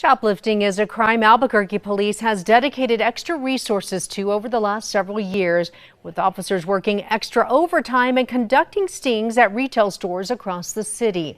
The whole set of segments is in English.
Shoplifting is a crime Albuquerque police has dedicated extra resources to over the last several years, with officers working extra overtime and conducting stings at retail stores across the city.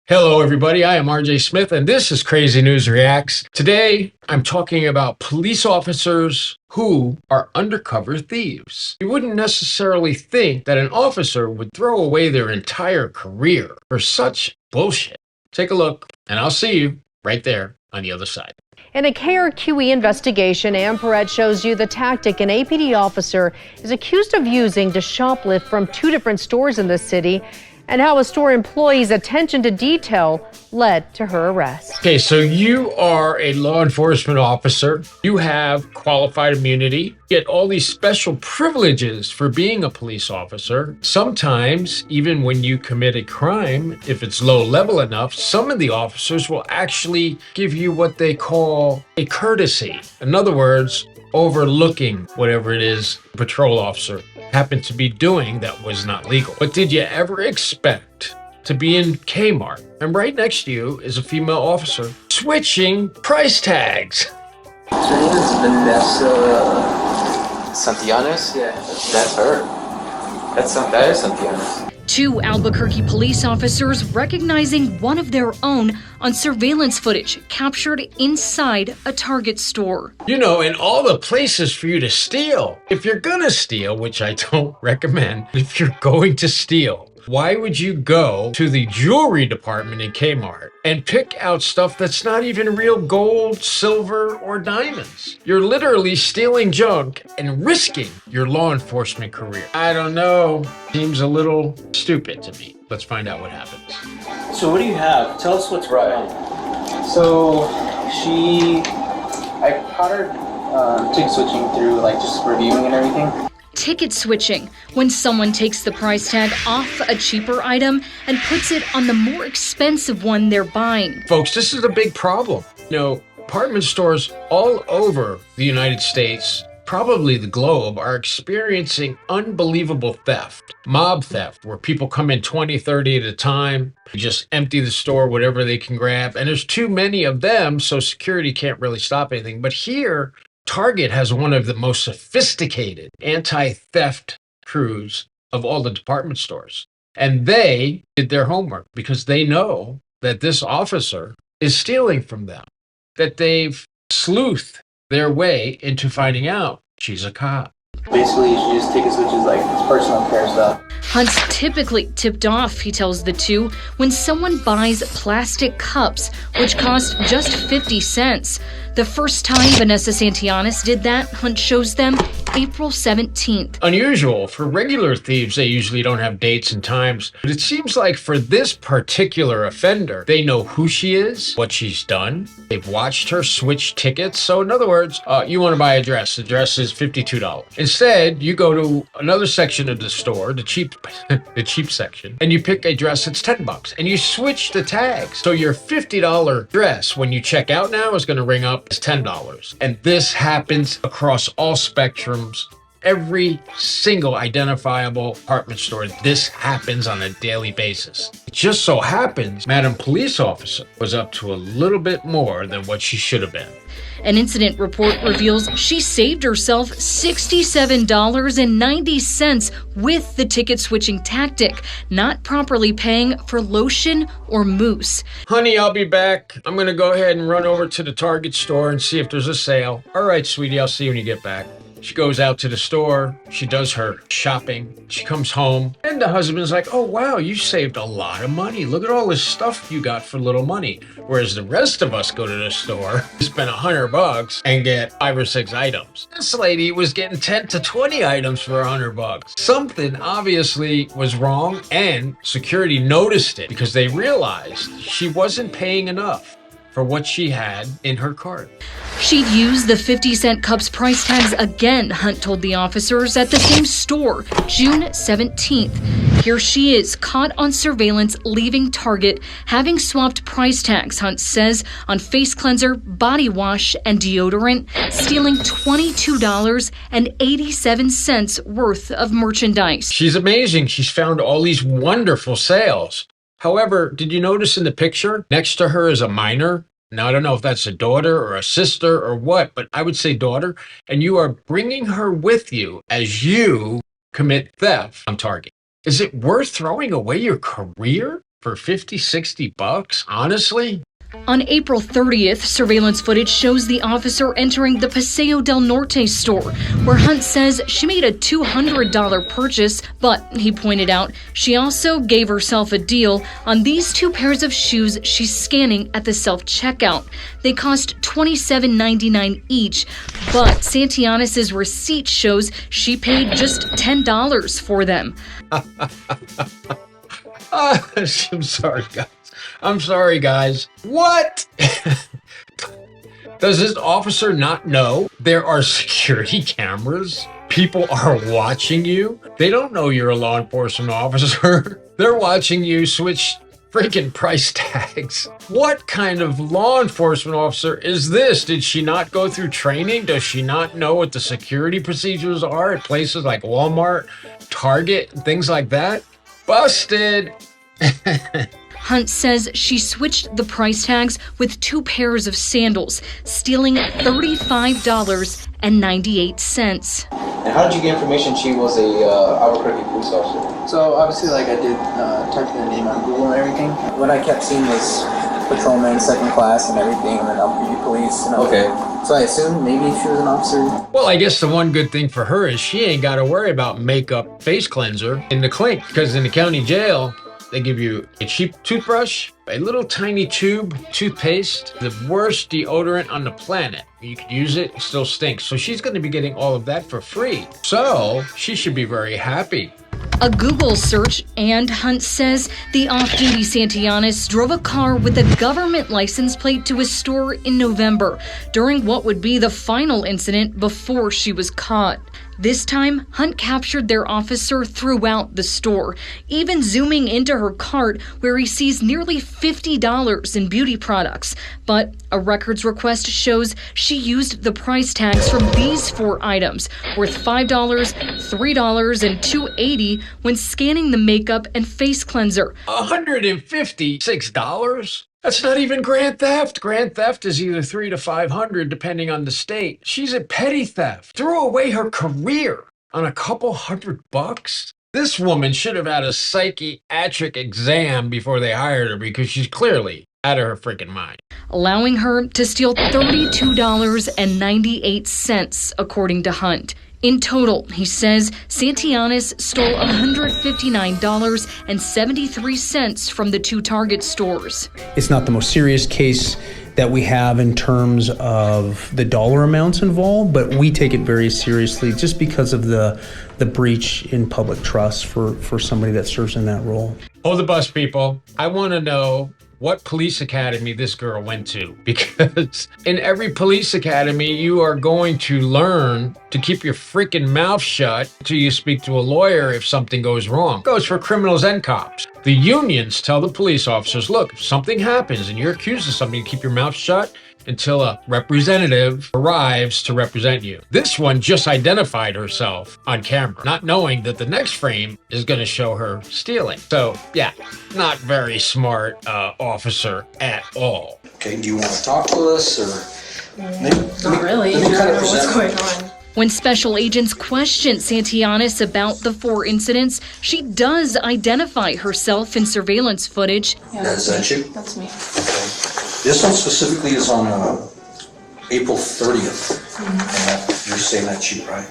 Hello, everybody. I am RJSMITH, and this is Crazy News Reacts. Today, I'm talking about police officers who are undercover thieves. You wouldn't necessarily think that an officer would throw away their entire career for such bullshit. Take a look, and I'll see you right there on the other side. In a KRQE investigation, Ann Perret shows you the tactic an APD officer is accused of using to shoplift from two different stores in the city, and how a store employee's attention to detail led to her arrest. Okay, so you are a law enforcement officer. You have qualified immunity, get all these special privileges for being a police officer. Sometimes, even when you commit a crime, if it's low level enough, some of the officers will actually give you what they call a courtesy. In other words, overlooking whatever it is the patrol officer happened to be doing that was not legal. But did you ever expect to be in K-MART and right next to you is a female officer switching price tags? Santillanes? Yeah. That's her. That is Santillanes. Two Albuquerque police officers recognizing one of their own on surveillance footage captured inside a Target store. You know, in all the places for you to steal. If you're gonna steal, which I don't recommend, if you're going to steal, why would you go to the jewelry department in K-MART and pick out stuff that's not even real gold, silver, or diamonds? You're literally stealing junk and risking your law enforcement career. I don't know. Seems a little stupid to me. Let's find out what happens. So what do you have? Tell us what's right on. So I caught her tick switching through, like, just reviewing and everything. Ticket switching, when someone takes the price tag off a cheaper item and puts it on the more expensive one they're buying. Folks, this is a big problem. You know, department stores all over the United States, probably the globe, are experiencing unbelievable theft. Mob theft, where people come in 20, 30 at a time, just empty the store, whatever they can grab. And there's too many of them, so security can't really stop anything. But here, Target has one of the most sophisticated anti-theft crews of all the department stores. And they did their homework because they know that this officer is stealing from them, that they've sleuthed their way into finding out she's a cop. Basically, she just ticket switches, like, it's personal care stuff. Hunt's typically tipped off, he tells the two, when someone buys plastic cups, which cost just 50 cents. The first time Vanessa Santillanes did that, Hunt shows them April 17th. Unusual. For regular thieves, they usually don't have dates and times. But it seems like for this particular offender, they know who she is, what she's done. They've watched her switch tickets. So in other words, you want to buy a dress. The dress is $52. Instead, you go to another section of the store, the cheap section, and you pick a dress that's $10. And you switch the tags. So your $50 dress, when you check out now, is going to ring up as $10. And this happens across all spectrums. Every single identifiable department store, this happens on a daily basis. It just so happens Madam Police Officer was up to a little bit more than what she should have been. An incident report reveals she saved herself $67.90 with the ticket switching tactic, not properly paying for lotion or mousse. Honey, I'll be back. I'm gonna go ahead and run over to the Target store and see if there's a sale. All right, sweetie, I'll see you when you get back. She goes out to the store, she does her shopping, she comes home, and the husband's like, oh wow, you saved a lot of money. Look at all this stuff you got for little money. Whereas the rest of us go to the store, spend $100 and get 5 or 6 items. This lady was getting 10 to 20 items for $100. Something obviously was wrong, and security noticed it because they realized she wasn't paying enough for what she had in her cart. She'd used the 50-cent cups price tags again, Hunt told the officers, at the same store, June 17th. Here she is, caught on surveillance leaving Target, having swapped price tags, Hunt says, on face cleanser, body wash, and deodorant, stealing $22.87 worth of merchandise. She's amazing. She's found all these wonderful sales. However, did you notice in the picture, next to her is a minor? Now, I don't know if that's a daughter or a sister or what, but I would say daughter. And you are bringing her with you as you commit theft on Target. Is it worth throwing away your career for 50, 60 bucks? Honestly? On April 30th, surveillance footage shows the officer entering the Paseo del Norte store, where Hunt says she made a $200 purchase, but, he pointed out, she also gave herself a deal on these 2 pairs of shoes she's scanning at the self-checkout. They cost $27.99 each, but Santianes' receipt shows she paid just $10 for them. I'm sorry, guys. What? Does this officer not know there are security cameras? People are watching you. They don't know you're a law enforcement officer. They're watching you switch freaking price tags. What kind of law enforcement officer is this? Did she not go through training? Does she not know what the security procedures are at places like Walmart, Target, and things like that? Busted. Hunt says she switched the price tags with 2 pairs of sandals, stealing $35.98. And how did you get information she was a Albuquerque police officer? So obviously, like I did type in the name on Google and everything. What I kept seeing was patrolman, second class, and everything, and then Albuquerque police. And okay. So I assumed maybe she was an officer. Well, I guess the one good thing for her is she ain't got to worry about makeup face cleanser in the clink, because in the county jail, they give you a cheap toothbrush, a little tiny tube, toothpaste, the worst deodorant on the planet. You could use it, it still stinks. So she's going to be getting all of that for free. So she should be very happy. A Google search, and Hunt says the off-duty Santianes drove a car with a government license plate to his store in November during what would be the final incident before she was caught. This time, Hunt captured their officer throughout the store, even zooming into her cart where he sees nearly $50 in beauty products. But a records request shows she used the price tags from these 4 items, worth $5, $3, and $2.80 when scanning the makeup and face cleanser. $156? That's not even grand theft. Grand theft is either $300 to $500 depending on the state. She's a petty theft. Threw away her career on a couple $100? This woman should have had a psychiatric exam before they hired her, because she's clearly out of her freaking mind. Allowing her to steal $32.98, according to Hunt. In total, he says, Santianes stole $159.73 from the 2 Target stores. It's not the most serious case that we have in terms of the dollar amounts involved, but we take it very seriously just because of the breach in public trust for somebody that serves in that role. Hold the bus, people. I want to know what police academy this girl went to, because in every police academy, you are going to learn to keep your freaking mouth shut until you speak to a lawyer if something goes wrong. It goes for criminals and cops. The unions tell the police officers, look, if something happens and you're accused of something, keep your mouth shut until a representative arrives to represent you. This one just identified herself on camera, not knowing that the next frame is going to show her stealing. So, yeah, not very smart officer at all. Okay, do you want to talk to us, or Not really. I don't know what's going on. When special agents question Santianes about the 4 incidents, she does identify herself in surveillance footage. Yeah, Is that you? That's me. This one specifically is on April 30th. And you're saying that's you, right?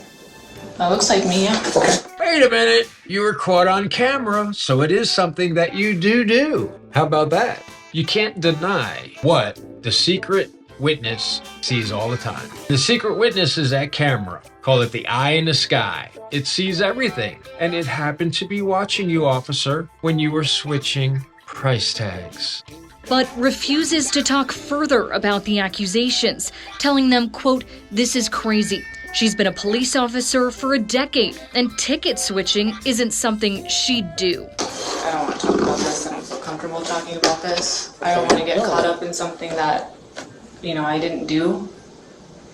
That looks like me, yeah. Okay. Wait a minute, you were caught on camera, so it is something that you do. How about that? You can't deny what the secret witness sees all the time. The secret witness is that camera. Call it the eye in the sky. It sees everything. And it happened to be watching you, officer, when you were switching price tags. but refuses to talk further about the accusations, telling them, quote, "This is crazy. She's been a police officer for a decade, and ticket switching isn't something she'd do." I don't want to talk about this. I don't feel comfortable talking about this. I don't want to get caught up in something that, I didn't do.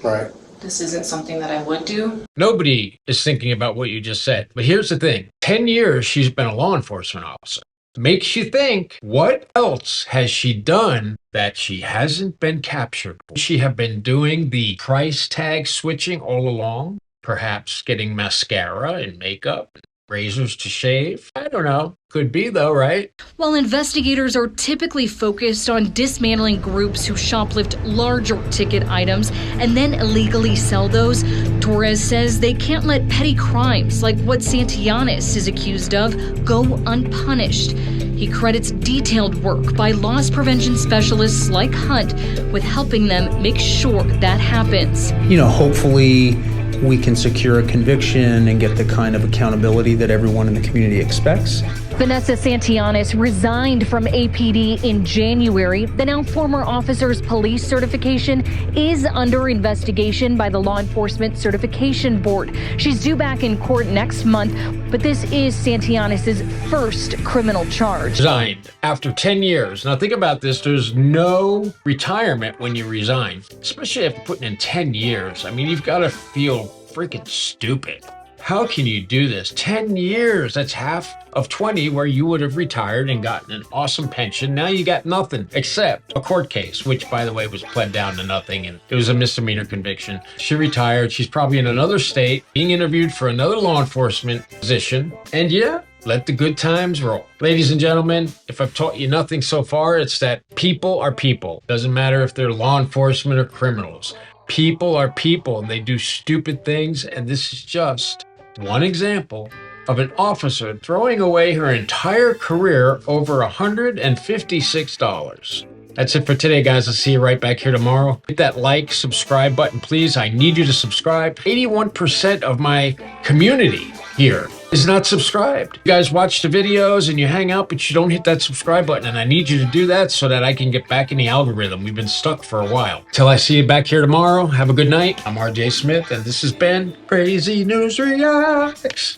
Right. This isn't something that I would do. Nobody is thinking about what you just said. But here's the thing. 10 years she's been a law enforcement officer. Makes you think, what else has she done that she hasn't been captured for? She have been doing the price tag switching all along? Perhaps getting mascara and makeup, razors to shave? I don't know. Could be though, right? While investigators are typically focused on dismantling groups who shoplift larger ticket items and then illegally sell those, Torres says they can't let petty crimes like what Santillanes is accused of go unpunished. He credits detailed work by loss prevention specialists like Hunt with helping them make sure that happens. Hopefully we can secure a conviction and get the kind of accountability that everyone in the community expects. Vanessa Santillanes resigned from APD in January. The now former officer's police certification is under investigation by the Law Enforcement Certification Board. She's due back in court next month, but this is Santillanes' first criminal charge. Resigned after 10 years. Now think about this. There's no retirement when you resign, especially after putting in 10 years. I mean, you've got to feel freaking stupid. How can you do this? 10 years, that's half of 20 where you would have retired and gotten an awesome pension. Now you got nothing except a court case, which by the way was pled down to nothing and it was a misdemeanor conviction. She retired. She's probably in another state being interviewed for another law enforcement position. And yeah, let the good times roll. Ladies and gentlemen, if I've taught you nothing so far, it's that people are people. Doesn't matter if they're law enforcement or criminals. People are people and they do stupid things. And this is just one example of an officer throwing away her entire career over $156. That's it for today, guys. I'll see you right back here tomorrow. Hit that like, subscribe button, please. I need you to subscribe. 81% of my community here is not subscribed. You guys watch the videos and you hang out, but you don't hit that subscribe button. And I need you to do that so that I can get back in the algorithm. We've been stuck for a while. Till I see you back here tomorrow, have a good night. I'm RJ Smith, and this has been Crazy News Reacts.